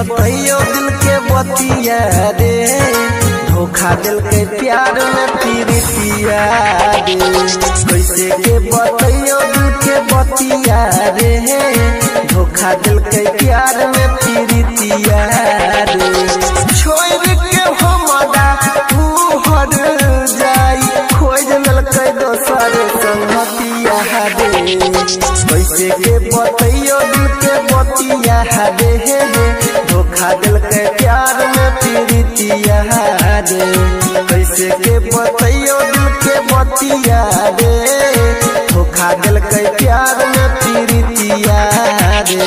बतैयो दिल के बतिया रे, धोखा दिल के प्यार में पीरितिया रे। कैसे के बतैयो दिल के बतिया रे, धोखा दिल के प्यार में पीरितिया रे। छोड़ के हमरा तू हर जाई, खोज ललकै दोसर संगतिया रे। कैसे के बतैयो दिल के बतिया रे, धोखा दिल के प्यार में पीरितिया रे। कैसे के बतैयो दिल के बतिया रे, धोखा दिल के प्यार में पीरितिया रे।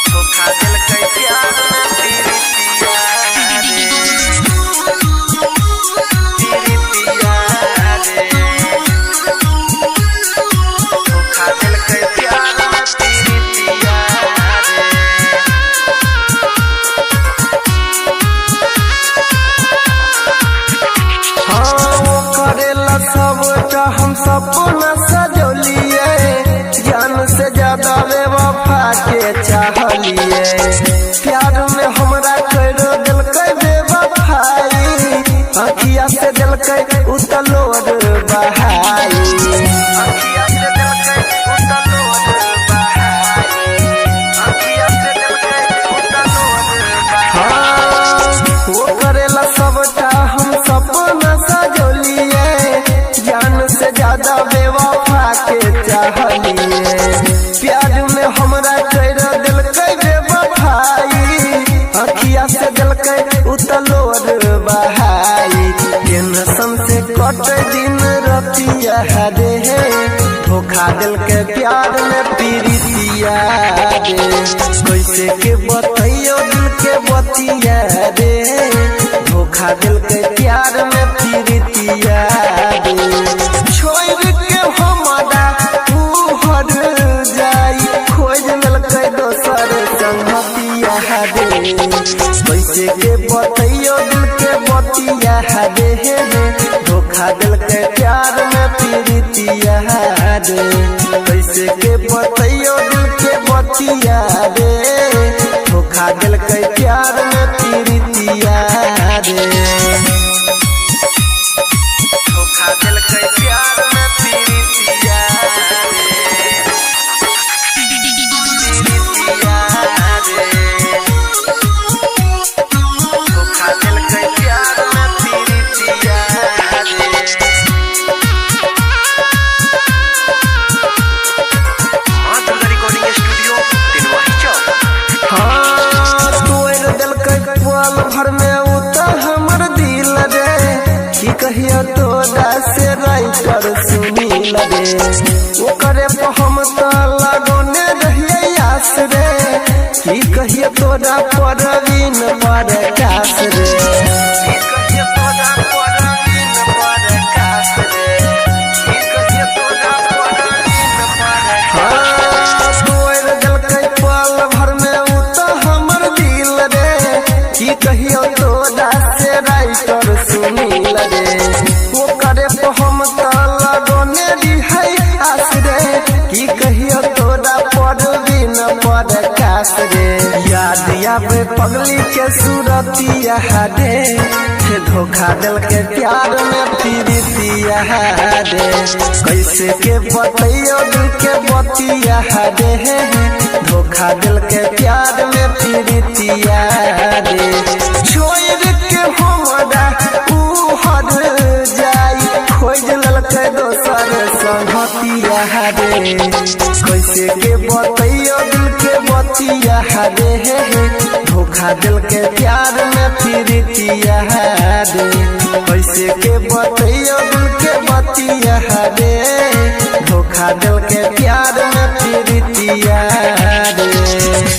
धोखा दिल के प्यार में पीरितिया रे, पीरितिया रे। धोखा दिल के प्यार में पीरितिया रे। करेला सबटा हम सपना सजोलिए, जान से ज्यादा बेवफा के चाहलिए। प्यार में हमरा कर दिलकै बेवफाई, अखिया से दिलकै उतलोर बहाई। अखिया से दिलकै उतलोर बहाई, अखिया से दिलकै उतलोर बहाई। वो करेला सबटा हम सपना सजोलिए, जान से ज्यादा बेवफा के चाहलिए। प्यार में हमरा कर दिलकै बेवफाई, अखिया से दिलकै उतलोर बहाई। टेंशन से कट दिन रतिया रे, धोखा दिल के प्यार में पीरितिया रे। कैसे के बतैयो दिल के बतिया रे, धोखा दिल के प्यार में पीरितिया रे। छोड़ के हमरा तू हर जाई, खोज ललकै दोसर संगतिया रे। कैसे के बतैयो दिल के बतिया रे, धोखा दिल के प्यार में पीरितिया रे। कैसे के बतैयो दिल के बतिया रे, धोखा दिल के प्यार में पीरितिया रे। धोखा दिल के प्यार में पीरितिया रे, पीरितिया रे। धोखा दिल के प्यार में पीरितिया रे। रिकॉर्डिंग स्टूडियो दिनवाही चौक। हाँ तोड़ दिलकै पल भर में उतर हमर दिल रे, की कहियो तोरा से राइटर सुनील रे। ओकरे पे हम तो लगौने रहिए आस रे, की कहियो तोरा परवीन प्रकाश रे। की कहियो तोरा परवीन प्रकाश रे, की कहियो तोरा परवीन प्रकाश। तोड़ दिलकै पल भर में उतर हमर दिल रे, की कहियो तोरा से राइटर सुनील रे। ओकरे पे हम तो लगौने रहिए आस रे, की कहियो तोरा परवीन प्रकाश रे। याद आवे पगली के सूरतिया रे, धोखा दिल के प्यार में पीरितिया रे। कैसे के बतैयो दिल के बतिया रे, धोखा दिल के प्यार में पीरितिया रे। छोड़ के हमरा तू हर जाई, खोज ललकै दोसर संगतिया रे। कैसे के बतैयो दिल के बतिया रे, धोखा दिल के प्यार में पीरितिया रे। कैसे के बतैयो